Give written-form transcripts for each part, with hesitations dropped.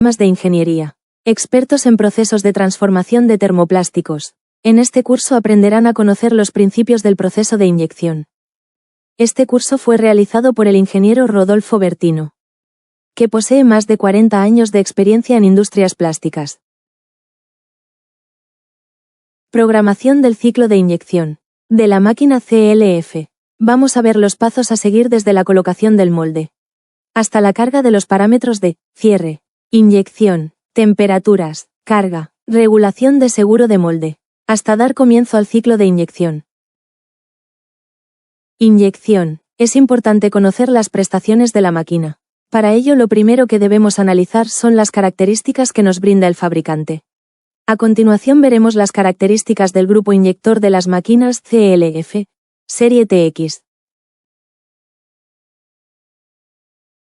Sistemas de ingeniería. Expertos en procesos de transformación de termoplásticos. En este curso aprenderán a conocer los principios del proceso de inyección. Este curso fue realizado por el ingeniero Rodolfo Bertino, que posee más de 40 años de experiencia en industrias plásticas. Programación del ciclo de inyección. De la máquina CLF. Vamos a ver los pasos a seguir desde la colocación del molde hasta la carga de los parámetros de cierre, inyección, temperaturas, carga, regulación de seguro de molde, hasta dar comienzo al ciclo de inyección. Inyección. Es importante conocer las prestaciones de la máquina. Para ello lo primero que debemos analizar son las características que nos brinda el fabricante. A continuación veremos las características del grupo inyector de las máquinas CLF, serie TX.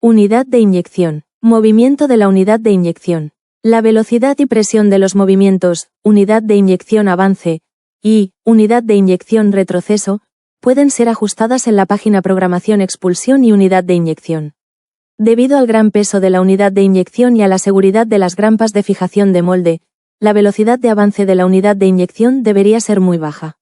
Unidad de inyección. Movimiento de la unidad de inyección. La velocidad y presión de los movimientos, unidad de inyección avance, y unidad de inyección retroceso, pueden ser ajustadas en la página Programación Expulsión y Unidad de Inyección. Debido al gran peso de la unidad de inyección y a la seguridad de las grampas de fijación de molde, la velocidad de avance de la unidad de inyección debería ser muy baja.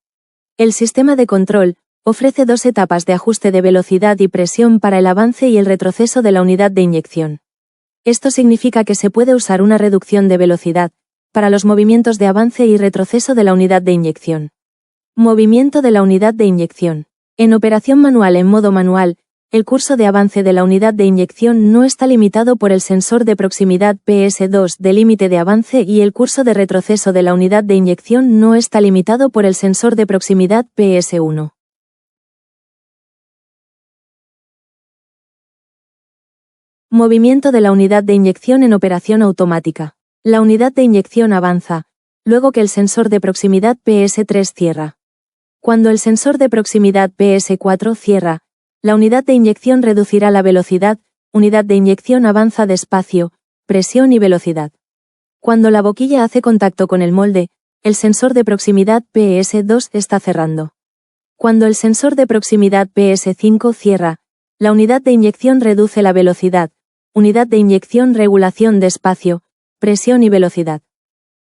El sistema de control ofrece dos etapas de ajuste de velocidad y presión para el avance y el retroceso de la unidad de inyección. Esto significa que se puede usar una reducción de velocidad para los movimientos de avance y retroceso de la unidad de inyección. Movimiento de la unidad de inyección. En operación manual en modo manual, el curso de avance de la unidad de inyección no está limitado por el sensor de proximidad PS2 de límite de avance y el curso de retroceso de la unidad de inyección no está limitado por el sensor de proximidad PS1. Movimiento de la unidad de inyección en operación automática. La unidad de inyección avanza, luego que el sensor de proximidad PS3 cierra. Cuando el sensor de proximidad PS4 cierra, la unidad de inyección reducirá la velocidad, unidad de inyección avanza despacio, presión y velocidad. Cuando la boquilla hace contacto con el molde, el sensor de proximidad PS2 está cerrando. Cuando el sensor de proximidad PS5 cierra, la unidad de inyección reduce la velocidad, unidad de inyección regulación de espacio, presión y velocidad.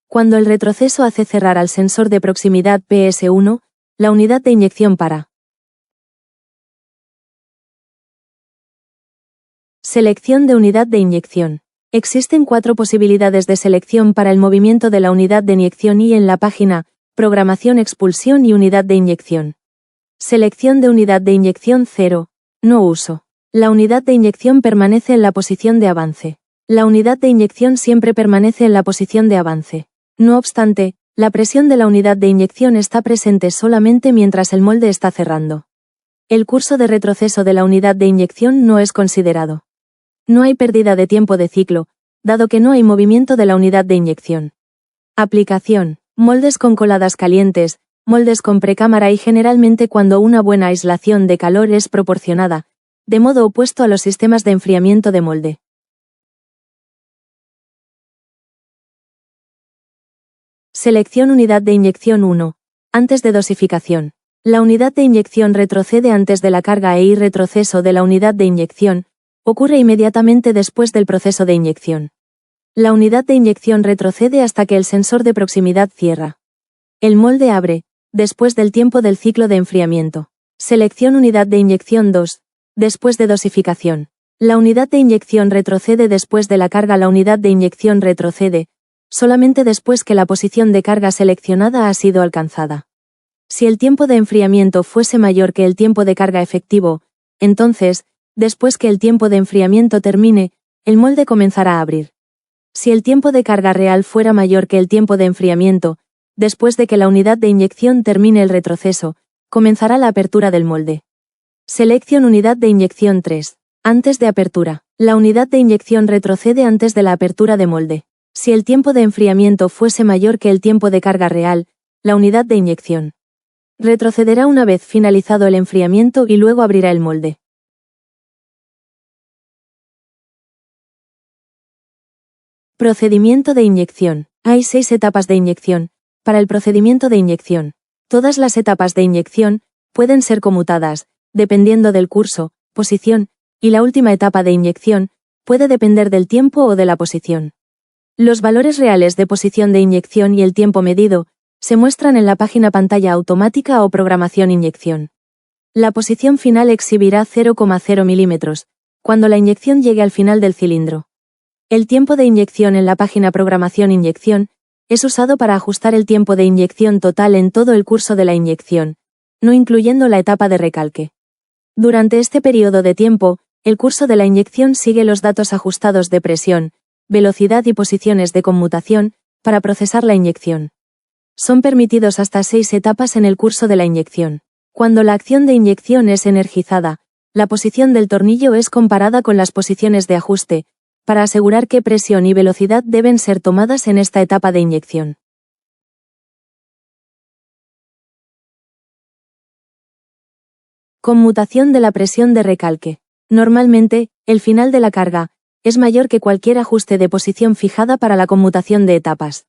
Cuando el retroceso hace cerrar al sensor de proximidad PS1, la unidad de inyección para. Selección de unidad de inyección. Existen 4 posibilidades de selección para el movimiento de la unidad de inyección y en la página, Programación Expulsión y Unidad de Inyección. Selección de unidad de inyección 0. No uso. La unidad de inyección permanece en la posición de avance. La unidad de inyección siempre permanece en la posición de avance. No obstante, la presión de la unidad de inyección está presente solamente mientras el molde está cerrando. El curso de retroceso de la unidad de inyección no es considerado. No hay pérdida de tiempo de ciclo, dado que no hay movimiento de la unidad de inyección. Aplicación. Moldes con coladas calientes, moldes con precámara y generalmente cuando una buena aislación de calor es proporcionada, de modo opuesto a los sistemas de enfriamiento de molde. Selección unidad de inyección 1. Antes de dosificación. La unidad de inyección retrocede antes de la carga y retroceso de la unidad de inyección ocurre inmediatamente después del proceso de inyección. La unidad de inyección retrocede hasta que el sensor de proximidad cierra. El molde abre, después del tiempo del ciclo de enfriamiento. Selección unidad de inyección 2. Después de dosificación. La unidad de inyección retrocede después de la carga. La unidad de inyección retrocede solamente después que la posición de carga seleccionada ha sido alcanzada. Si el tiempo de enfriamiento fuese mayor que el tiempo de carga efectivo, entonces, después que el tiempo de enfriamiento termine, el molde comenzará a abrir. Si el tiempo de carga real fuera mayor que el tiempo de enfriamiento, después de que la unidad de inyección termine el retroceso, comenzará la apertura del molde. Selección unidad de inyección 3. Antes de apertura. La unidad de inyección retrocede antes de la apertura de molde. Si el tiempo de enfriamiento fuese mayor que el tiempo de carga real, la unidad de inyección retrocederá una vez finalizado el enfriamiento y luego abrirá el molde. Procedimiento de inyección. Hay 6 etapas de inyección. Para el procedimiento de inyección, todas las etapas de inyección pueden ser conmutadas, dependiendo del curso, posición, y la última etapa de inyección puede depender del tiempo o de la posición. Los valores reales de posición de inyección y el tiempo medido se muestran en la página pantalla automática o programación inyección. La posición final exhibirá 0,0 milímetros, cuando la inyección llegue al final del cilindro. El tiempo de inyección en la página programación inyección es usado para ajustar el tiempo de inyección total en todo el curso de la inyección, no incluyendo la etapa de recalque. Durante este periodo de tiempo, el curso de la inyección sigue los datos ajustados de presión, velocidad y posiciones de conmutación para procesar la inyección. Son permitidos hasta 6 etapas en el curso de la inyección. Cuando la acción de inyección es energizada, la posición del tornillo es comparada con las posiciones de ajuste, para asegurar qué presión y velocidad deben ser tomadas en esta etapa de inyección. Conmutación de la presión de recalque. Normalmente, el final de la carga es mayor que cualquier ajuste de posición fijada para la conmutación de etapas.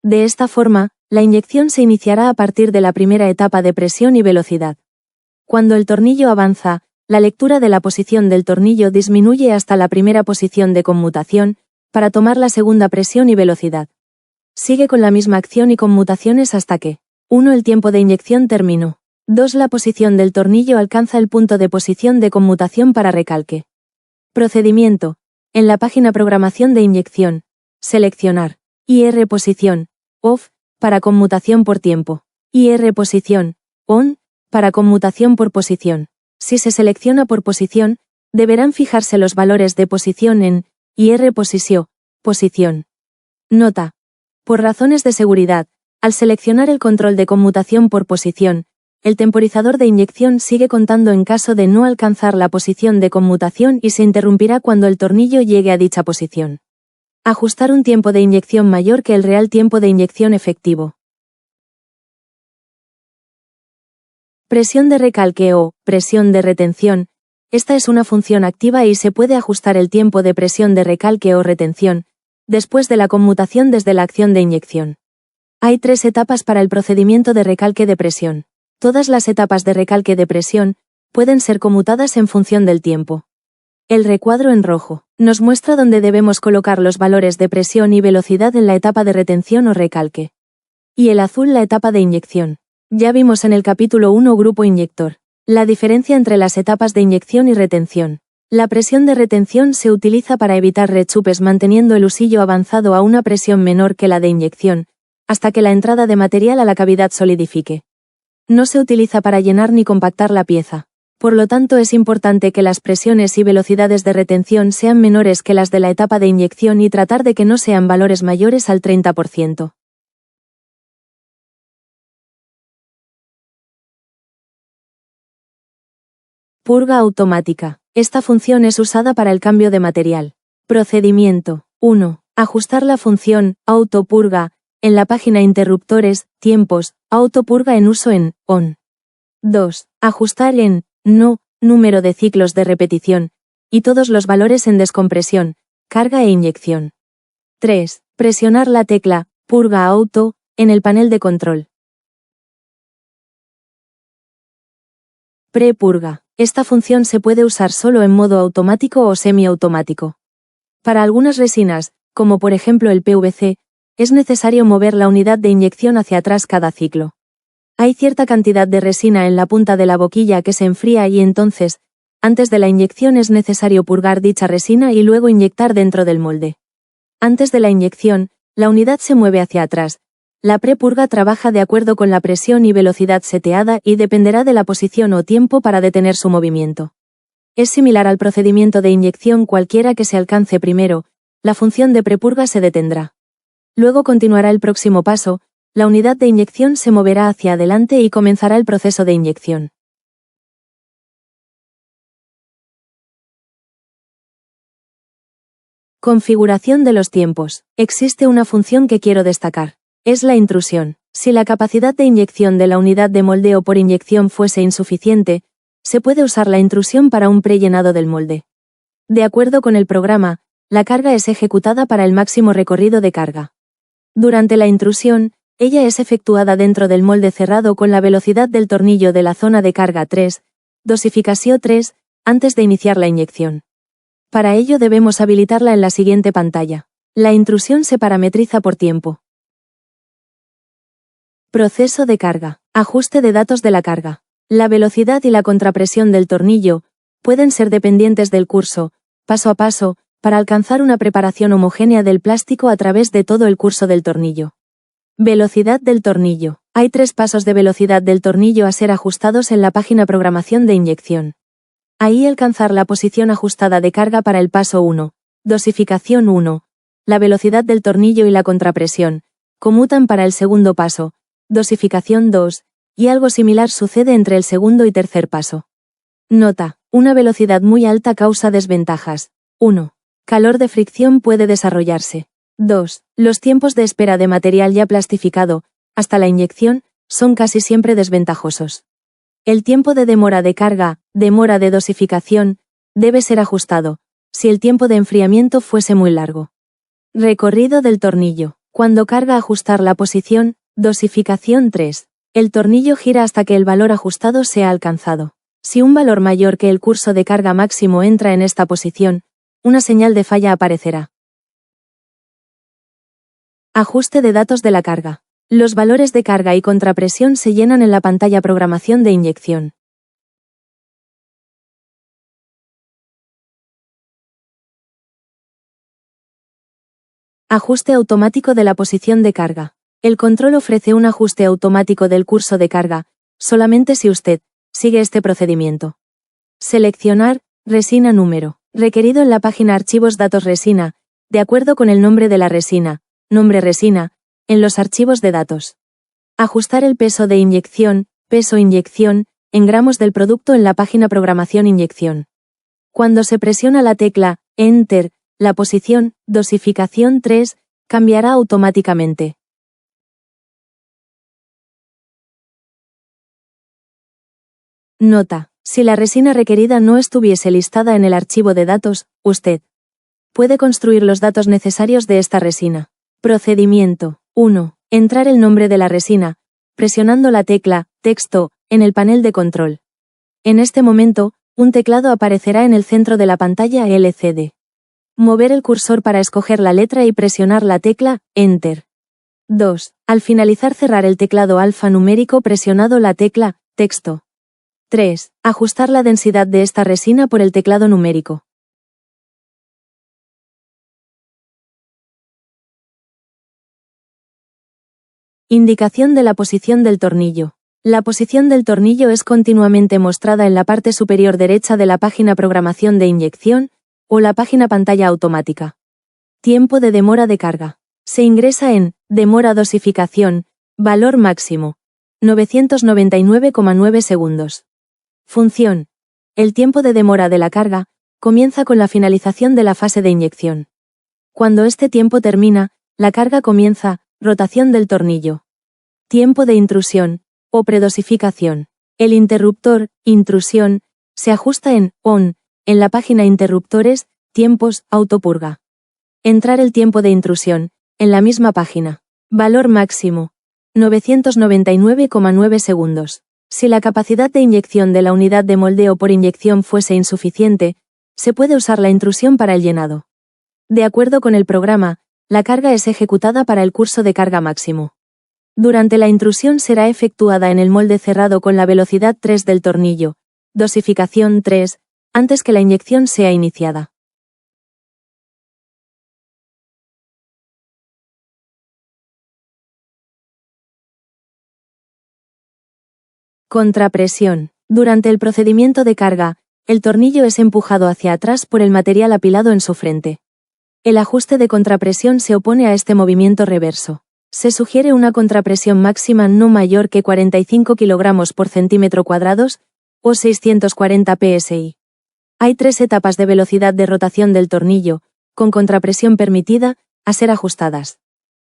De esta forma, la inyección se iniciará a partir de la primera etapa de presión y velocidad. Cuando el tornillo avanza, la lectura de la posición del tornillo disminuye hasta la primera posición de conmutación, para tomar la segunda presión y velocidad. Sigue con la misma acción y conmutaciones hasta que 1. El tiempo de inyección terminó. 2. La posición del tornillo alcanza el punto de posición de conmutación para recalque. Procedimiento. En la página Programación de inyección, seleccionar IR posición, OFF, para conmutación por tiempo. IR posición, ON, para conmutación por posición. Si se selecciona por posición, deberán fijarse los valores de posición en IR posición. Nota. Por razones de seguridad, al seleccionar el control de conmutación por posición, el temporizador de inyección sigue contando en caso de no alcanzar la posición de conmutación y se interrumpirá cuando el tornillo llegue a dicha posición. Ajustar un tiempo de inyección mayor que el real tiempo de inyección efectivo. Presión de recalque o presión de retención. Esta es una función activa y se puede ajustar el tiempo de presión de recalque o retención, después de la conmutación desde la acción de inyección. Hay 3 etapas para el procedimiento de recalque de presión. Todas las etapas de recalque de presión pueden ser conmutadas en función del tiempo. El recuadro en rojo nos muestra dónde debemos colocar los valores de presión y velocidad en la etapa de retención o recalque. Y el azul la etapa de inyección. Ya vimos en el capítulo 1 grupo inyector la diferencia entre las etapas de inyección y retención. La presión de retención se utiliza para evitar rechupes manteniendo el usillo avanzado a una presión menor que la de inyección, hasta que la entrada de material a la cavidad solidifique. No se utiliza para llenar ni compactar la pieza. Por lo tanto, es importante que las presiones y velocidades de retención sean menores que las de la etapa de inyección y tratar de que no sean valores mayores al 30%. Purga automática. Esta función es usada para el cambio de material. Procedimiento. 1. Ajustar la función autopurga en la página Interruptores, tiempos, autopurga en uso en ON. 2. Ajustar en no, número de ciclos de repetición, y todos los valores en descompresión, carga e inyección. 3. Presionar la tecla purga auto en el panel de control. Prepurga. Esta función se puede usar solo en modo automático o semiautomático. Para algunas resinas, como por ejemplo el PVC, es necesario mover la unidad de inyección hacia atrás cada ciclo. Hay cierta cantidad de resina en la punta de la boquilla que se enfría y entonces, antes de la inyección es necesario purgar dicha resina y luego inyectar dentro del molde. Antes de la inyección, la unidad se mueve hacia atrás. La prepurga trabaja de acuerdo con la presión y velocidad seteada y dependerá de la posición o tiempo para detener su movimiento. Es similar al procedimiento de inyección cualquiera que se alcance primero, la función de prepurga se detendrá. Luego continuará el próximo paso, la unidad de inyección se moverá hacia adelante y comenzará el proceso de inyección. Configuración de los tiempos. Existe una función que quiero destacar. Es la intrusión. Si la capacidad de inyección de la unidad de moldeo por inyección fuese insuficiente, se puede usar la intrusión para un prellenado del molde. De acuerdo con el programa, la carga es ejecutada para el máximo recorrido de carga. Durante la intrusión, ella es efectuada dentro del molde cerrado con la velocidad del tornillo de la zona de carga 3, dosificación 3, antes de iniciar la inyección. Para ello debemos habilitarla en la siguiente pantalla. La intrusión se parametriza por tiempo. Proceso de carga. Ajuste de datos de la carga. La velocidad y la contrapresión del tornillo pueden ser dependientes del curso, paso a paso, para alcanzar una preparación homogénea del plástico a través de todo el curso del tornillo. Velocidad del tornillo. Hay 3 pasos de velocidad del tornillo a ser ajustados en la página programación de inyección. Ahí alcanzar la posición ajustada de carga para el paso 1. Dosificación 1. La velocidad del tornillo y la contrapresión conmutan para el segundo paso. Dosificación 2, y algo similar sucede entre el segundo y tercer paso. Nota: una velocidad muy alta causa desventajas. 1. Calor de fricción puede desarrollarse. 2. Los tiempos de espera de material ya plastificado, hasta la inyección, son casi siempre desventajosos. El tiempo de demora de carga, demora de dosificación, debe ser ajustado, si el tiempo de enfriamiento fuese muy largo. Recorrido del tornillo. Cuando carga ajustar la posición, dosificación 3. El tornillo gira hasta que el valor ajustado sea alcanzado. Si un valor mayor que el curso de carga máximo entra en esta posición, una señal de falla aparecerá. Ajuste de datos de la carga. Los valores de carga y contrapresión se llenan en la pantalla programación de inyección. Ajuste automático de la posición de carga. El control ofrece un ajuste automático del curso de carga, solamente si usted sigue este procedimiento. Seleccionar resina número. Requerido en la página Archivos Datos Resina, de acuerdo con el nombre de la resina, nombre resina, en los archivos de datos. Ajustar el peso de inyección, peso inyección, en gramos del producto en la página Programación Inyección. Cuando se presiona la tecla Enter, la posición, dosificación 3, cambiará automáticamente. Nota: si la resina requerida no estuviese listada en el archivo de datos, usted puede construir los datos necesarios de esta resina. Procedimiento 1. Entrar el nombre de la resina, presionando la tecla Texto en el panel de control. En este momento, un teclado aparecerá en el centro de la pantalla LCD. Mover el cursor para escoger la letra y presionar la tecla Enter. 2. Al finalizar cerrar el teclado alfanumérico presionado la tecla Texto. 3. Ajustar la densidad de esta resina por el teclado numérico. Indicación de la posición del tornillo. La posición del tornillo es continuamente mostrada en la parte superior derecha de la página Programación de inyección, o la página Pantalla automática. Tiempo de demora de carga. Se ingresa en demora dosificación, valor máximo, 999,9 segundos. Función. El tiempo de demora de la carga comienza con la finalización de la fase de inyección. Cuando este tiempo termina, la carga comienza, rotación del tornillo. Tiempo de intrusión, o predosificación. El interruptor, intrusión, se ajusta en ON, en la página Interruptores, tiempos, autopurga. Entrar el tiempo de intrusión, en la misma página. Valor máximo, 999,9 segundos. Si la capacidad de inyección de la unidad de moldeo por inyección fuese insuficiente, se puede usar la intrusión para el llenado. De acuerdo con el programa, la carga es ejecutada para el curso de carga máximo. Durante la intrusión será efectuada en el molde cerrado con la velocidad 3 del tornillo, dosificación 3, antes que la inyección sea iniciada. Contrapresión. Durante el procedimiento de carga, el tornillo es empujado hacia atrás por el material apilado en su frente. El ajuste de contrapresión se opone a este movimiento reverso. Se sugiere una contrapresión máxima no mayor que 45 kg por centímetro cuadrados, o 640 psi. Hay 3 etapas de velocidad de rotación del tornillo, con contrapresión permitida, a ser ajustadas.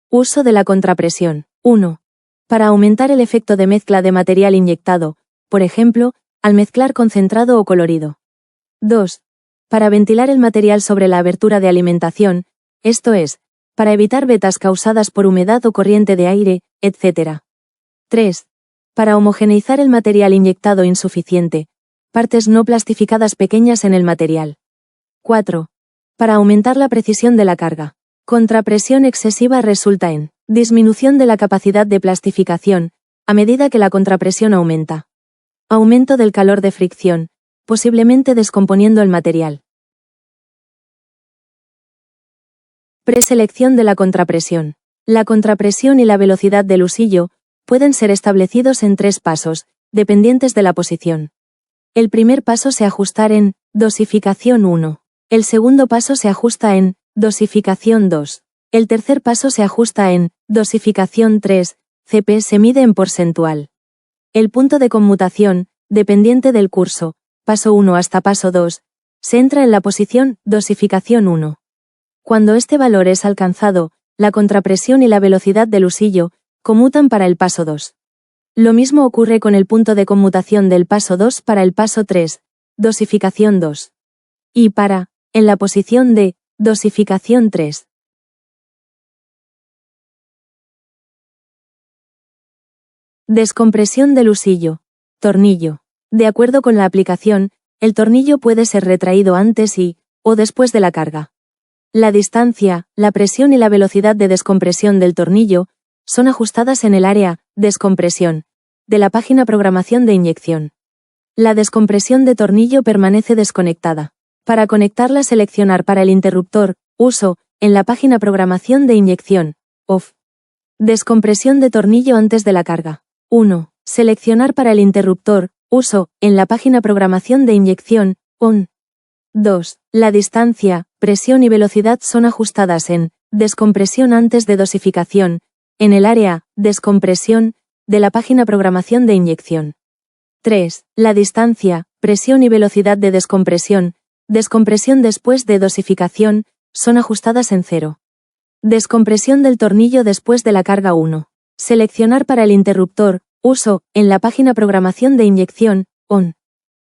Uso de la contrapresión. 1. Para aumentar el efecto de mezcla de material inyectado, por ejemplo, al mezclar concentrado o colorido. 2. Para ventilar el material sobre la abertura de alimentación, esto es, para evitar vetas causadas por humedad o corriente de aire, etc. 3. Para homogeneizar el material inyectado insuficiente, partes no plastificadas pequeñas en el material. 4. Para aumentar la precisión de la carga. Contrapresión excesiva resulta en disminución de la capacidad de plastificación, a medida que la contrapresión aumenta. Aumento del calor de fricción, posiblemente descomponiendo el material. Preselección de la contrapresión. La contrapresión y la velocidad del usillo pueden ser establecidos en 3 pasos, dependientes de la posición. El primer paso se ajusta en dosificación 1. El segundo paso se ajusta en dosificación 2. El tercer paso se ajusta en dosificación 3, CP se mide en porcentual. El punto de conmutación, dependiente del curso, paso 1 hasta paso 2, se entra en la posición dosificación 1. Cuando este valor es alcanzado, la contrapresión y la velocidad del usillo conmutan para el paso 2. Lo mismo ocurre con el punto de conmutación del paso 2 para el paso 3, dosificación 2. Y en la posición de dosificación 3. Descompresión del usillo. Tornillo. De acuerdo con la aplicación, el tornillo puede ser retraído antes o después de la carga. La distancia, la presión y la velocidad de descompresión del tornillo son ajustadas en el área descompresión de la página programación de inyección. La descompresión de tornillo permanece desconectada. Para conectarla, seleccionar para el interruptor uso en la página programación de inyección off. Descompresión de tornillo antes de la carga. 1. Seleccionar para el interruptor uso en la página programación de inyección on. 2. La distancia, presión y velocidad son ajustadas en descompresión antes de dosificación, en el área descompresión de la página programación de inyección. 3. La distancia, presión y velocidad de descompresión después de dosificación, son ajustadas en 0. Descompresión del tornillo después de la carga 1. Seleccionar para el interruptor uso en la página programación de inyección on.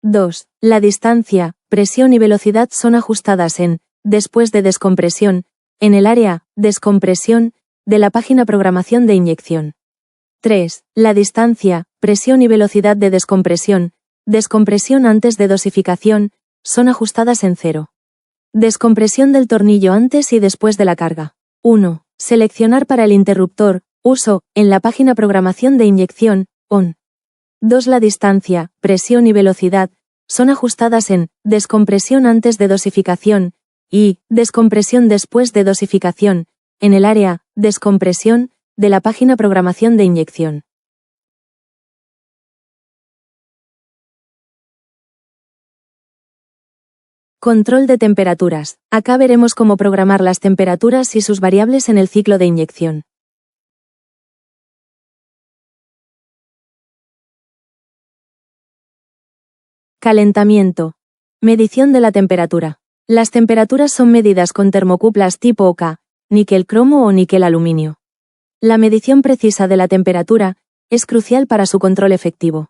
2. La distancia, presión y velocidad son ajustadas en después de descompresión, en el área descompresión de la página programación de inyección. 3. La distancia, presión y velocidad de descompresión antes de dosificación, son ajustadas en 0. Descompresión del tornillo antes y después de la carga. 1. Seleccionar para el interruptor uso en la página programación de inyección on. 2. La distancia, presión y velocidad son ajustadas en descompresión antes de dosificación y descompresión después de dosificación, en el área descompresión de la página programación de inyección. Control de temperaturas. Acá veremos cómo programar las temperaturas y sus variables en el ciclo de inyección. Calentamiento. Medición de la temperatura. Las temperaturas son medidas con termocuplas tipo OK, níquel cromo o níquel aluminio. La medición precisa de la temperatura es crucial para su control efectivo.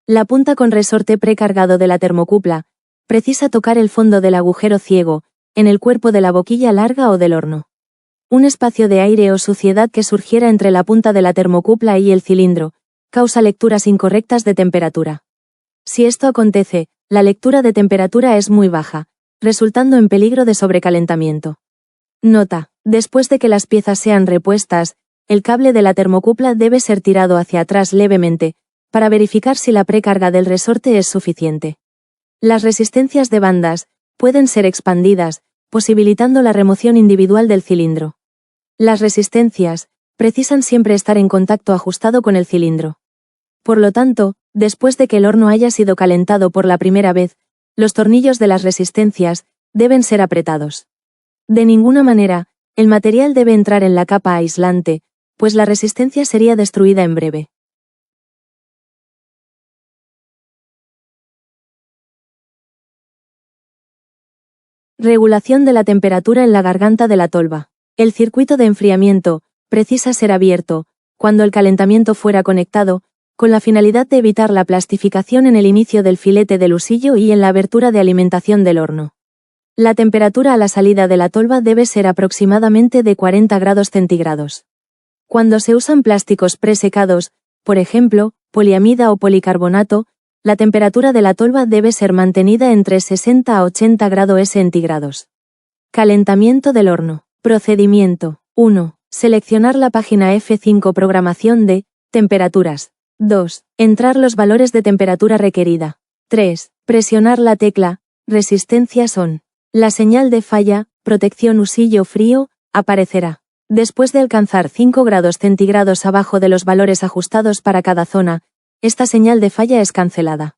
La punta con resorte precargado de la termocupla precisa tocar el fondo del agujero ciego, en el cuerpo de la boquilla larga o del horno. Un espacio de aire o suciedad que surgiera entre la punta de la termocupla y el cilindro causa lecturas incorrectas de temperatura. Si esto acontece, la lectura de temperatura es muy baja, resultando en peligro de sobrecalentamiento. Nota: después de que las piezas sean repuestas, el cable de la termocupla debe ser tirado hacia atrás levemente, para verificar si la precarga del resorte es suficiente. Las resistencias de bandas pueden ser expandidas, posibilitando la remoción individual del cilindro. Las resistencias precisan siempre estar en contacto ajustado con el cilindro. Por lo tanto, después de que el horno haya sido calentado por la primera vez, los tornillos de las resistencias deben ser apretados. De ninguna manera, el material debe entrar en la capa aislante, pues la resistencia sería destruida en breve. Regulación de la temperatura en la garganta de la tolva. El circuito de enfriamiento precisa ser abierto, cuando el calentamiento fuera conectado, con la finalidad de evitar la plastificación en el inicio del filete del usillo y en la abertura de alimentación del horno. La temperatura a la salida de la tolva debe ser aproximadamente de 40 grados centígrados. Cuando se usan plásticos presecados, por ejemplo, poliamida o policarbonato, la temperatura de la tolva debe ser mantenida entre 60 a 80 grados centígrados. Calentamiento del horno. Procedimiento. 1. Seleccionar la página F5 Programación de temperaturas. 2. Entrar los valores de temperatura requerida. 3. Presionar la tecla resistencias ON. La señal de falla, protección usillo frío, aparecerá. Después de alcanzar 5 grados centígrados abajo de los valores ajustados para cada zona, esta señal de falla es cancelada.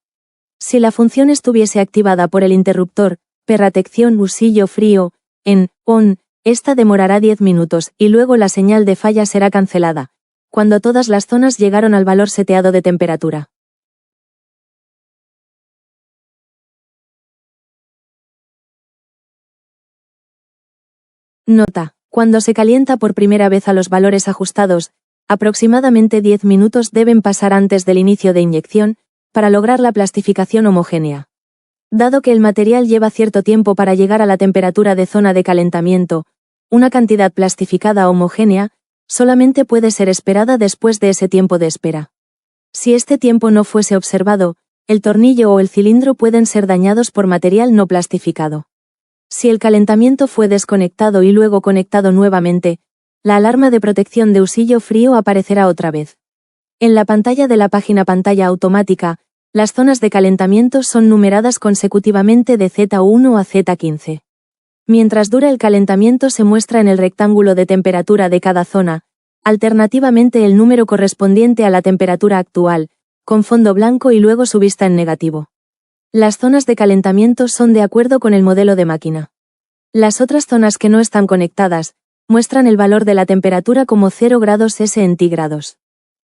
Si la función estuviese activada por el interruptor, perratección usillo frío, en ON, esta demorará 10 minutos y luego la señal de falla será cancelada, cuando todas las zonas llegaron al valor seteado de temperatura. Nota: cuando se calienta por primera vez a los valores ajustados, aproximadamente 10 minutos deben pasar antes del inicio de inyección, para lograr la plastificación homogénea. Dado que el material lleva cierto tiempo para llegar a la temperatura de zona de calentamiento, una cantidad plastificada homogénea solamente puede ser esperada después de ese tiempo de espera. Si este tiempo no fuese observado, el tornillo o el cilindro pueden ser dañados por material no plastificado. Si el calentamiento fue desconectado y luego conectado nuevamente, la alarma de protección de usillo frío aparecerá otra vez. En la pantalla de la página Pantalla automática, las zonas de calentamiento son numeradas consecutivamente de Z1 a Z15. Mientras dura el calentamiento se muestra en el rectángulo de temperatura de cada zona, alternativamente el número correspondiente a la temperatura actual, con fondo blanco y luego su vista en negativo. Las zonas de calentamiento son de acuerdo con el modelo de máquina. Las otras zonas que no están conectadas, muestran el valor de la temperatura como 0 grados centígrados.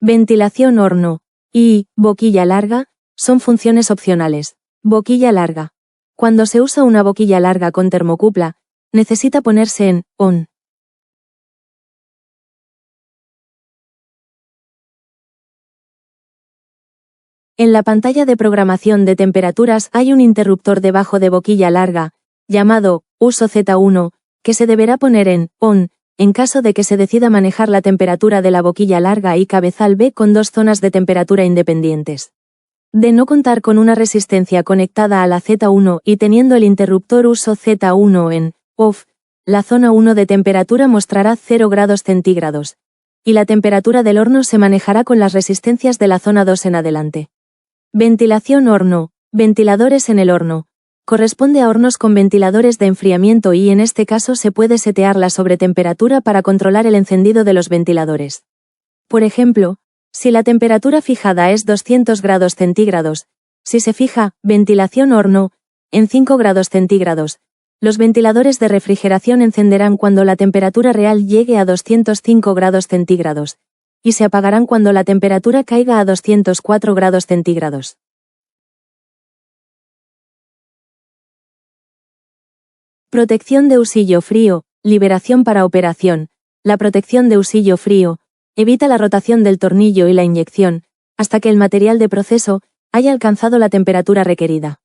Ventilación horno y boquilla larga son funciones opcionales. Boquilla larga. Cuando se usa una boquilla larga con termocupla, necesita ponerse en ON. En la pantalla de programación de temperaturas hay un interruptor debajo de boquilla larga, llamado uso Z1, que se deberá poner en ON, en caso de que se decida manejar la temperatura de la boquilla larga y cabezal B con dos zonas de temperatura independientes. De no contar con una resistencia conectada a la Z1 y teniendo el interruptor uso Z1 en OFF, la zona 1 de temperatura mostrará 0 grados centígrados, y la temperatura del horno se manejará con las resistencias de la zona 2 en adelante. Ventilación horno, ventiladores en el horno. Corresponde a hornos con ventiladores de enfriamiento y en este caso se puede setear la sobretemperatura para controlar el encendido de los ventiladores. Por ejemplo, si la temperatura fijada es 200 grados centígrados, si se fija ventilación horno en 5 grados centígrados, los ventiladores de refrigeración encenderán cuando la temperatura real llegue a 205 grados centígrados, y se apagarán cuando la temperatura caiga a 204 grados centígrados. Protección de usillo frío, liberación para operación. La protección de usillo frío evita la rotación del tornillo y la inyección, hasta que el material de proceso haya alcanzado la temperatura requerida.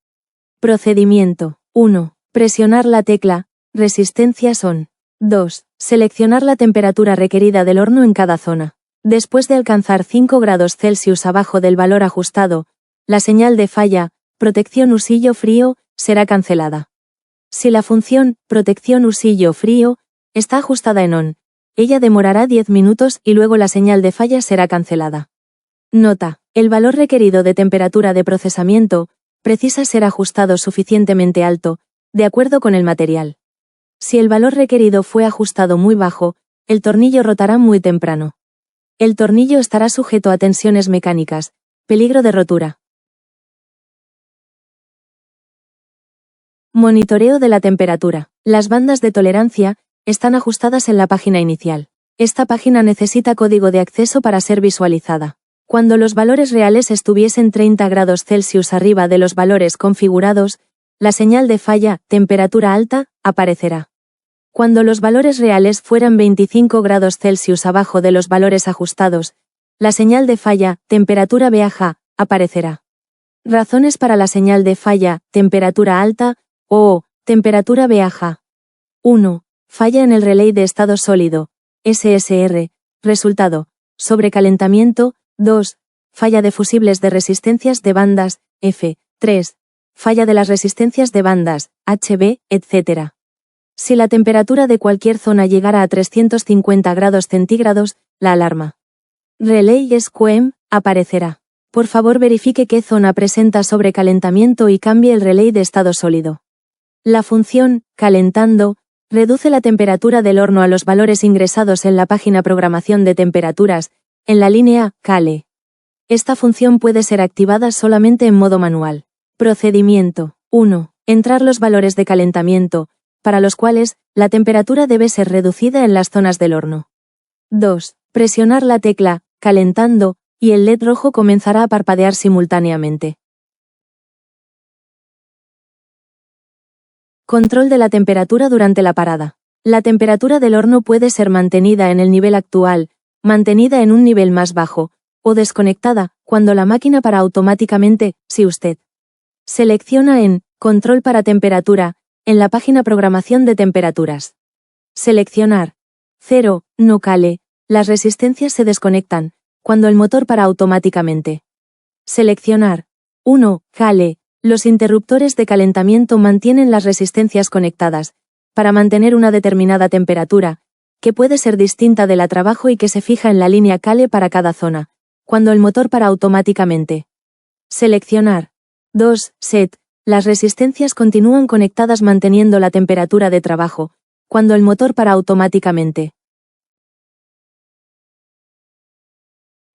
Procedimiento. 1. Presionar la tecla resistencias ON. 2. Seleccionar la temperatura requerida del horno en cada zona. Después de alcanzar 5 grados Celsius abajo del valor ajustado, la señal de falla, protección usillo frío, será cancelada. Si la función, protección usillo frío, está ajustada en ON, ella demorará 10 minutos y luego la señal de falla será cancelada. Nota: el valor requerido de temperatura de procesamiento precisa ser ajustado suficientemente alto, de acuerdo con el material. Si el valor requerido fue ajustado muy bajo, el tornillo rotará muy temprano. El tornillo estará sujeto a tensiones mecánicas, peligro de rotura. Monitoreo de la temperatura. Las bandas de tolerancia están ajustadas en la página inicial. Esta página necesita código de acceso para ser visualizada. Cuando los valores reales estuviesen 30 grados Celsius arriba de los valores configurados, la señal de falla, temperatura alta, aparecerá. Cuando los valores reales fueran 25 grados Celsius abajo de los valores ajustados, la señal de falla, temperatura baja, aparecerá. Razones para la señal de falla, temperatura alta, o temperatura baja. 1. Falla en el relay de estado sólido, SSR, resultado, sobrecalentamiento. 2. Falla de fusibles de resistencias de bandas, F. 3. Falla de las resistencias de bandas, HB, etc. Si la temperatura de cualquier zona llegara a 350 grados centígrados, la alarma Relay SQM aparecerá. Por favor, verifique qué zona presenta sobrecalentamiento y cambie el relay de estado sólido. La función calentando reduce la temperatura del horno a los valores ingresados en la página Programación de temperaturas, en la línea CALE. Esta función puede ser activada solamente en modo manual. Procedimiento 1. Entrar los valores de calentamiento, para los cuales la temperatura debe ser reducida en las zonas del horno. 2. Presionar la tecla calentando y el LED rojo comenzará a parpadear simultáneamente. Control de la temperatura durante la parada. La temperatura del horno puede ser mantenida en el nivel actual, mantenida en un nivel más bajo, o desconectada, cuando la máquina para automáticamente, si usted selecciona en Control para temperatura, en la página Programación de temperaturas. Seleccionar 0, no CALE, las resistencias se desconectan, cuando el motor para automáticamente. Seleccionar 1, CALE, los interruptores de calentamiento mantienen las resistencias conectadas, para mantener una determinada temperatura, que puede ser distinta de la trabajo y que se fija en la línea CALE para cada zona, cuando el motor para automáticamente. Seleccionar 2, SET, las resistencias continúan conectadas manteniendo la temperatura de trabajo, cuando el motor para automáticamente.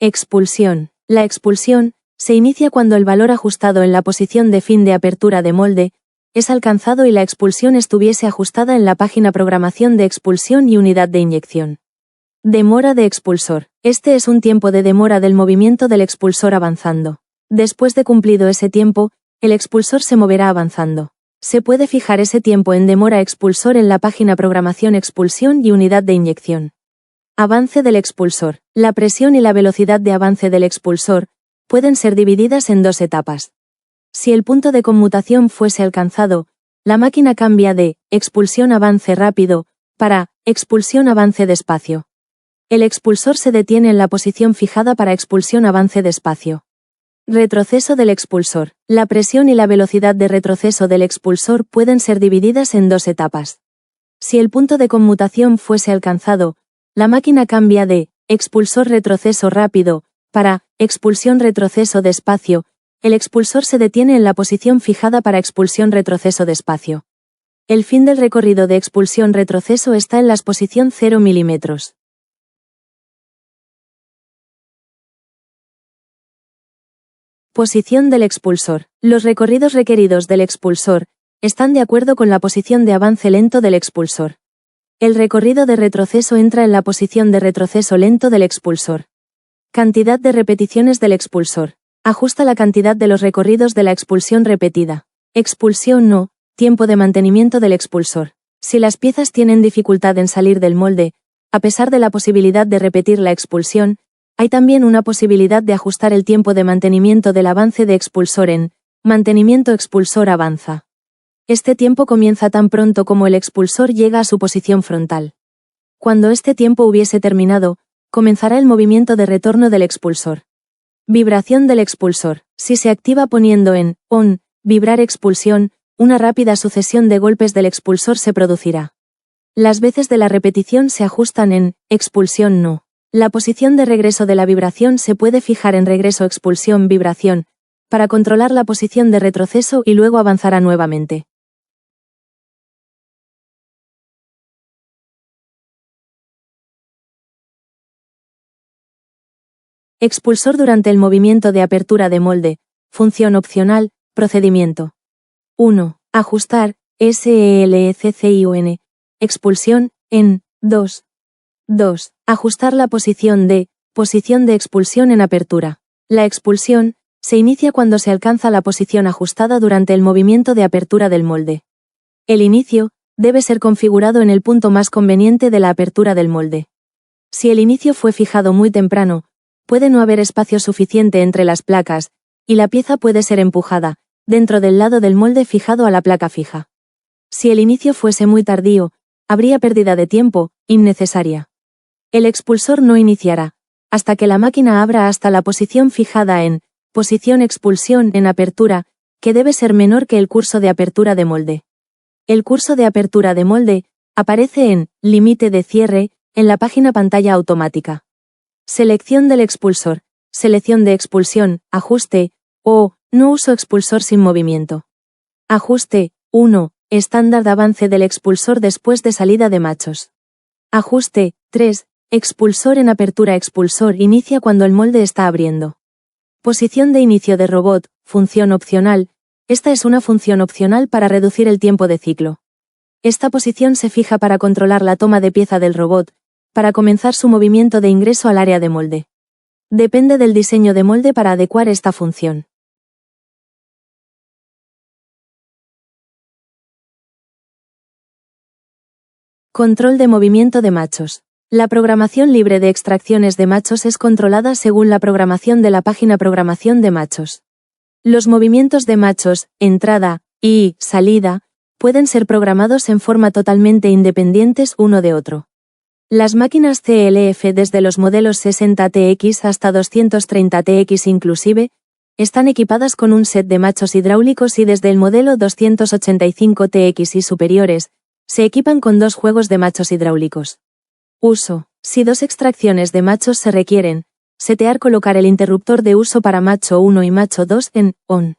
Expulsión. La expulsión se inicia cuando el valor ajustado en la posición de fin de apertura de molde es alcanzado y la expulsión estuviese ajustada en la página Programación de expulsión y unidad de inyección. Demora de expulsor. Este es un tiempo de demora del movimiento del expulsor avanzando. Después de cumplido ese tiempo, el expulsor se moverá avanzando. Se puede fijar ese tiempo en demora expulsor en la página Programación expulsión y unidad de inyección. Avance del expulsor. La presión y la velocidad de avance del expulsor pueden ser divididas en dos etapas. Si el punto de conmutación fuese alcanzado, la máquina cambia de expulsión avance rápido para expulsión avance despacio. El expulsor se detiene en la posición fijada para expulsión avance despacio. Retroceso del expulsor. La presión y la velocidad de retroceso del expulsor pueden ser divididas en dos etapas. Si el punto de conmutación fuese alcanzado, la máquina cambia de expulsor retroceso rápido para expulsión retroceso despacio. El expulsor se detiene en la posición fijada para expulsión retroceso despacio. El fin del recorrido de expulsión retroceso está en la posición 0 mm. Posición del expulsor. Los recorridos requeridos del expulsor están de acuerdo con la posición de avance lento del expulsor. El recorrido de retroceso entra en la posición de retroceso lento del expulsor. Cantidad de repeticiones del expulsor. Ajusta la cantidad de los recorridos de la expulsión repetida. Expulsión no, tiempo de mantenimiento del expulsor. Si las piezas tienen dificultad en salir del molde, a pesar de la posibilidad de repetir la expulsión, hay también una posibilidad de ajustar el tiempo de mantenimiento del avance de expulsor en mantenimiento expulsor avanza. Este tiempo comienza tan pronto como el expulsor llega a su posición frontal. Cuando este tiempo hubiese terminado, comenzará el movimiento de retorno del expulsor. Vibración del expulsor. Si se activa poniendo en on, vibrar expulsión, una rápida sucesión de golpes del expulsor se producirá. Las veces de la repetición se ajustan en expulsión no. La posición de regreso de la vibración se puede fijar en regreso expulsión vibración, para controlar la posición de retroceso y luego avanzará nuevamente. Expulsor durante el movimiento de apertura de molde. Función opcional, procedimiento. 1. Ajustar, SELECCION. Expulsión, en, 2. 2. Ajustar la posición de expulsión en apertura. La expulsión se inicia cuando se alcanza la posición ajustada durante el movimiento de apertura del molde. El inicio debe ser configurado en el punto más conveniente de la apertura del molde. Si el inicio fue fijado muy temprano, puede no haber espacio suficiente entre las placas, y la pieza puede ser empujada, dentro del lado del molde fijado a la placa fija. Si el inicio fuese muy tardío, habría pérdida de tiempo, innecesaria. El expulsor no iniciará, hasta que la máquina abra hasta la posición fijada en posición expulsión en apertura, que debe ser menor que el curso de apertura de molde. El curso de apertura de molde Aparece en límite de cierre, en la página pantalla automática. Selección del expulsor, selección de expulsión, ajuste, o, no uso expulsor sin movimiento. Ajuste, 1, estándar de avance del expulsor después de salida de machos. Ajuste, 3, expulsor en apertura. Expulsor inicia cuando el molde está abriendo. Posición de inicio de robot, función opcional. Esta es una función opcional para reducir el tiempo de ciclo. Esta posición se fija para controlar la toma de pieza del robot, para comenzar su movimiento de ingreso al área de molde. Depende del diseño de molde para adecuar esta función. Control de movimiento de machos. La programación libre de extracciones de machos es controlada según la programación de la página Programación de machos. Los movimientos de machos, entrada y salida, pueden ser programados en forma totalmente independientes uno de otro. Las máquinas CLF desde los modelos 60TX hasta 230TX inclusive, están equipadas con un set de machos hidráulicos y desde el modelo 285TX y superiores, se equipan con 2 juegos de machos hidráulicos. Uso. Si 2 extracciones de machos se requieren, setear colocar el interruptor de uso para macho 1 y macho 2 en ON.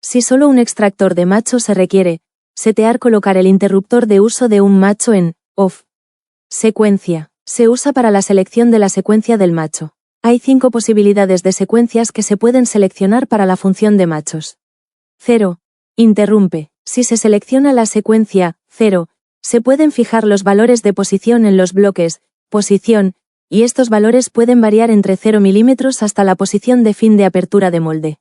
Si solo un extractor de macho se requiere, setear colocar el interruptor de uso de un macho en OFF. Secuencia. Se usa para la selección de la secuencia del macho. Hay 5 posibilidades de secuencias que se pueden seleccionar para la función de machos. 0. Interrumpe. Si se selecciona la secuencia 0, se pueden fijar los valores de posición en los bloques, posición, y estos valores pueden variar entre 0 mm hasta la posición de fin de apertura de molde.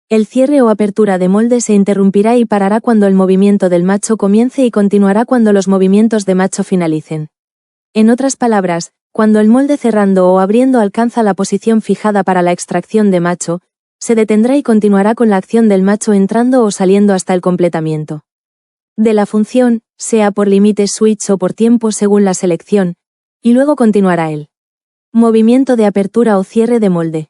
El cierre o apertura de molde se interrumpirá y parará cuando el movimiento del macho comience y continuará cuando los movimientos de macho finalicen. En otras palabras, cuando el molde cerrando o abriendo alcanza la posición fijada para la extracción de macho, se detendrá y continuará con la acción del macho entrando o saliendo hasta el completamiento de la función, sea por límite switch o por tiempo según la selección, y luego continuará el movimiento de apertura o cierre de molde.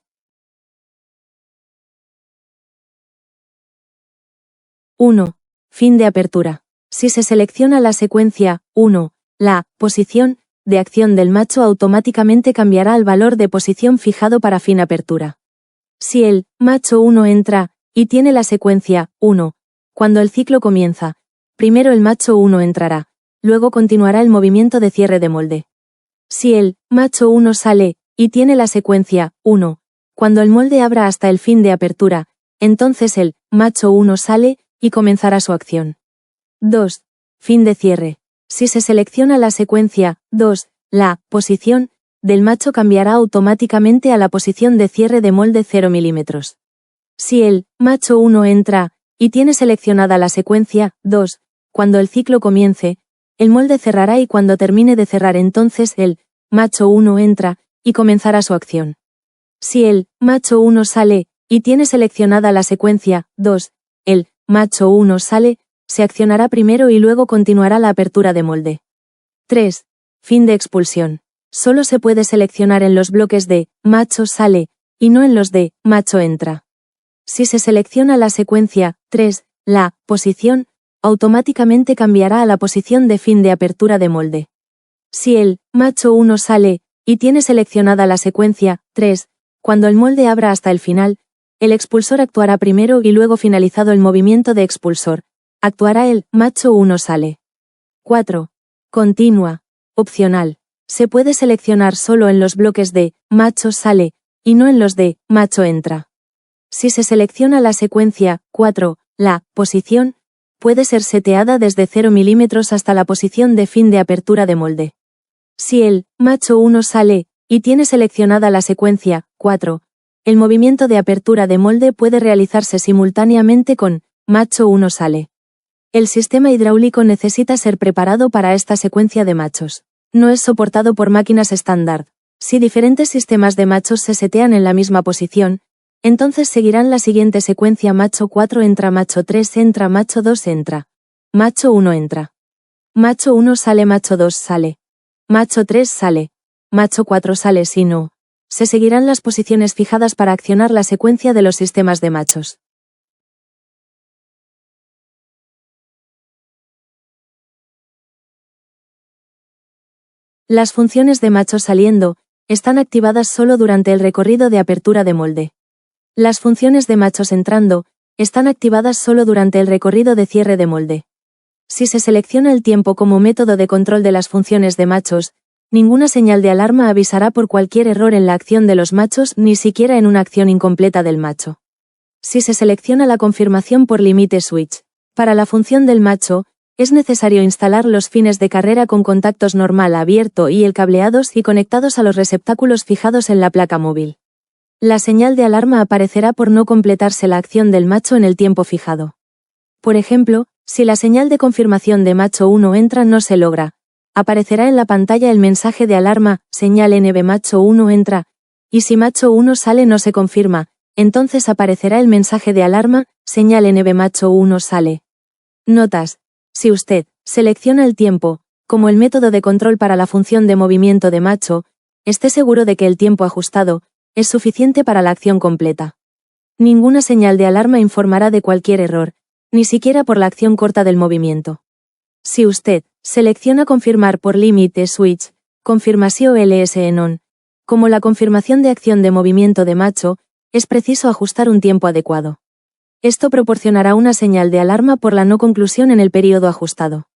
1. Fin de apertura. Si se selecciona la secuencia 1, la posición de acción del macho automáticamente cambiará al valor de posición fijado para fin apertura. Si el macho 1 entra y tiene la secuencia 1, cuando el ciclo comienza, primero el macho 1 entrará, luego continuará el movimiento de cierre de molde. Si el macho 1 sale y tiene la secuencia 1, cuando el molde abra hasta el fin de apertura, entonces el macho 1 sale y comenzará su acción. 2. Fin de cierre. Si se selecciona la secuencia 2, la posición del macho cambiará automáticamente a la posición de cierre de molde 0 mm. Si el macho 1 entra y tiene seleccionada la secuencia 2, cuando el ciclo comience, el molde cerrará y cuando termine de cerrar entonces el macho 1 entra y comenzará su acción. Si el macho 1 sale y tiene seleccionada la secuencia 2, el macho 1 sale, se accionará primero y luego continuará la apertura de molde. 3. Fin de expulsión. Solo se puede seleccionar en los bloques de macho sale y no en los de macho entra. Si se selecciona la secuencia 3, la posición automáticamente cambiará a la posición de fin de apertura de molde. Si el macho 1 sale y tiene seleccionada la secuencia 3, cuando el molde abra hasta el final, el expulsor actuará primero y luego finalizado el movimiento de expulsor, actuará el macho 1 sale. 4. Continua. Opcional. Se puede seleccionar solo en los bloques de macho sale y no en los de macho entra. Si se selecciona la secuencia 4, la posición puede ser seteada desde 0 mm hasta la posición de fin de apertura de molde. Si el macho 1 sale y tiene seleccionada la secuencia 4, el movimiento de apertura de molde puede realizarse simultáneamente con macho 1 sale. El sistema hidráulico necesita ser preparado para esta secuencia de machos. No es soportado por máquinas estándar. Si diferentes sistemas de machos se setean en la misma posición, entonces seguirán la siguiente secuencia: macho 4 entra, macho 3 entra, macho 2 entra, macho 1 entra, macho 1 sale, macho 2 sale, macho 3 sale, macho 4 sale. Si no, se seguirán las posiciones fijadas para accionar la secuencia de los sistemas de machos. Las funciones de machos saliendo están activadas solo durante el recorrido de apertura de molde. Las funciones de machos entrando están activadas solo durante el recorrido de cierre de molde. Si se selecciona el tiempo como método de control de las funciones de machos, ninguna señal de alarma avisará por cualquier error en la acción de los machos, ni siquiera en una acción incompleta del macho. Si se selecciona la confirmación por limite switch, para la función del macho, es necesario instalar los fines de carrera con contactos normal abierto y el cableados y conectados a los receptáculos fijados en la placa móvil. La señal de alarma aparecerá por no completarse la acción del macho en el tiempo fijado. Por ejemplo, si la señal de confirmación de macho 1 entra no se logra, aparecerá en la pantalla el mensaje de alarma, señal NB macho 1 entra, y si macho 1 sale no se confirma, entonces aparecerá el mensaje de alarma, señal NB macho 1 sale. Notas: si usted selecciona el tiempo como el método de control para la función de movimiento de macho, esté seguro de que el tiempo ajustado es suficiente para la acción completa. Ninguna señal de alarma informará de cualquier error, ni siquiera por la acción corta del movimiento. Si usted selecciona confirmar por limite switch, confirmación LS en on, como la confirmación de acción de movimiento de macho, es preciso ajustar un tiempo adecuado. Esto proporcionará una señal de alarma por la no conclusión en el período ajustado.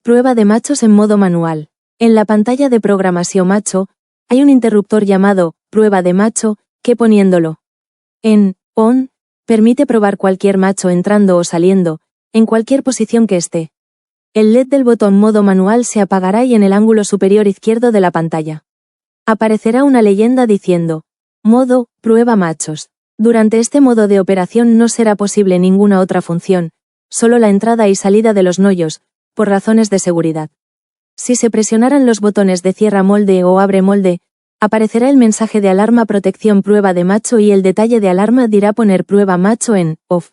Prueba de machos en modo manual. En la pantalla de programación macho, hay un interruptor llamado prueba de macho, que poniéndolo en on, permite probar cualquier macho entrando o saliendo, en cualquier posición que esté. El LED del botón modo manual se apagará y en el ángulo superior izquierdo de la pantalla aparecerá una leyenda diciendo modo prueba machos. Durante este modo de operación no será posible ninguna otra función, solo la entrada y salida de los noyos, por razones de seguridad. Si se presionaran los botones de cierra molde o abre molde, aparecerá el mensaje de alarma protección prueba de macho y el detalle de alarma dirá poner prueba macho en off.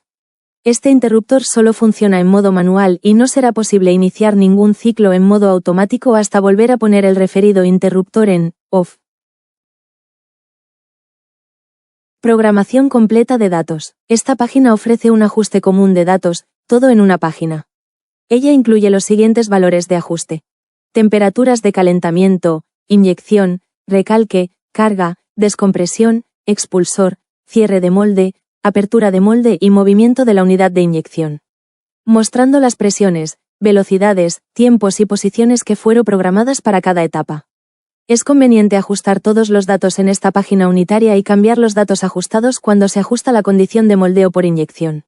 Este interruptor solo funciona en modo manual y no será posible iniciar ningún ciclo en modo automático hasta volver a poner el referido interruptor en off. Programación completa de datos. Esta página ofrece un ajuste común de datos, todo en una página. Ella incluye los siguientes valores de ajuste: temperaturas de calentamiento, inyección, recalque, carga, descompresión, expulsor, cierre de molde, apertura de molde y movimiento de la unidad de inyección. Mostrando las presiones, velocidades, tiempos y posiciones que fueron programadas para cada etapa. Es conveniente ajustar todos los datos en esta página unitaria y cambiar los datos ajustados cuando se ajusta la condición de moldeo por inyección.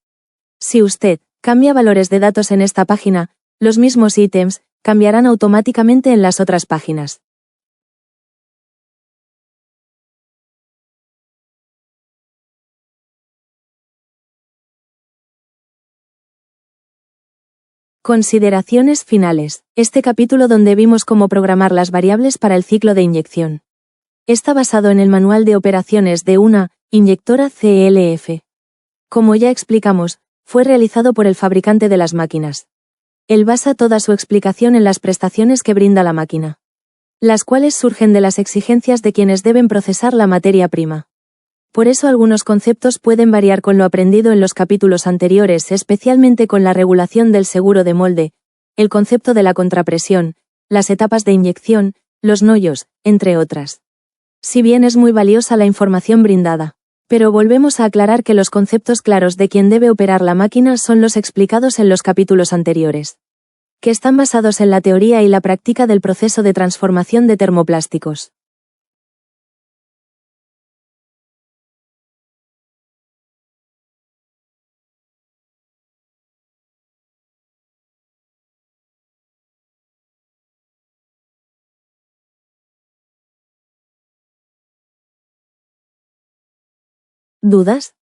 Si usted cambia valores de datos en esta página, los mismos ítems cambiarán automáticamente en las otras páginas. Consideraciones finales. Este capítulo donde vimos cómo programar las variables para el ciclo de inyección. Está basado en el manual de operaciones de una inyectora CLF. Como ya explicamos, fue realizado por el fabricante de las máquinas. Él basa toda su explicación en las prestaciones que brinda la máquina, las cuales surgen de las exigencias de quienes deben procesar la materia prima. Por eso algunos conceptos pueden variar con lo aprendido en los capítulos anteriores, especialmente con la regulación del seguro de molde, el concepto de la contrapresión, las etapas de inyección, los noyos, entre otras. Si bien es muy valiosa la información brindada, pero volvemos a aclarar que los conceptos claros de quien debe operar la máquina son los explicados en los capítulos anteriores, que están basados en la teoría y la práctica del proceso de transformación de termoplásticos. ¿Dudas?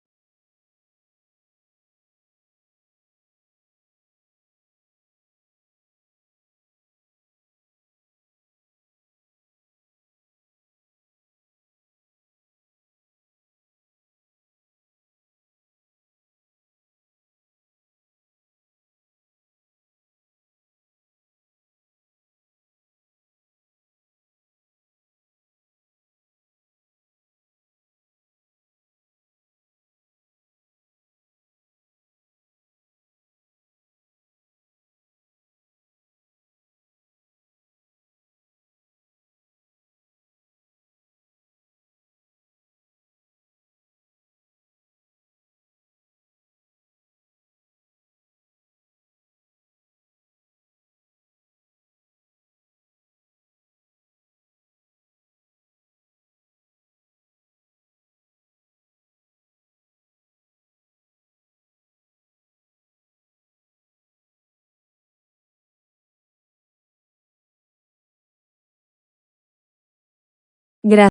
Gracias.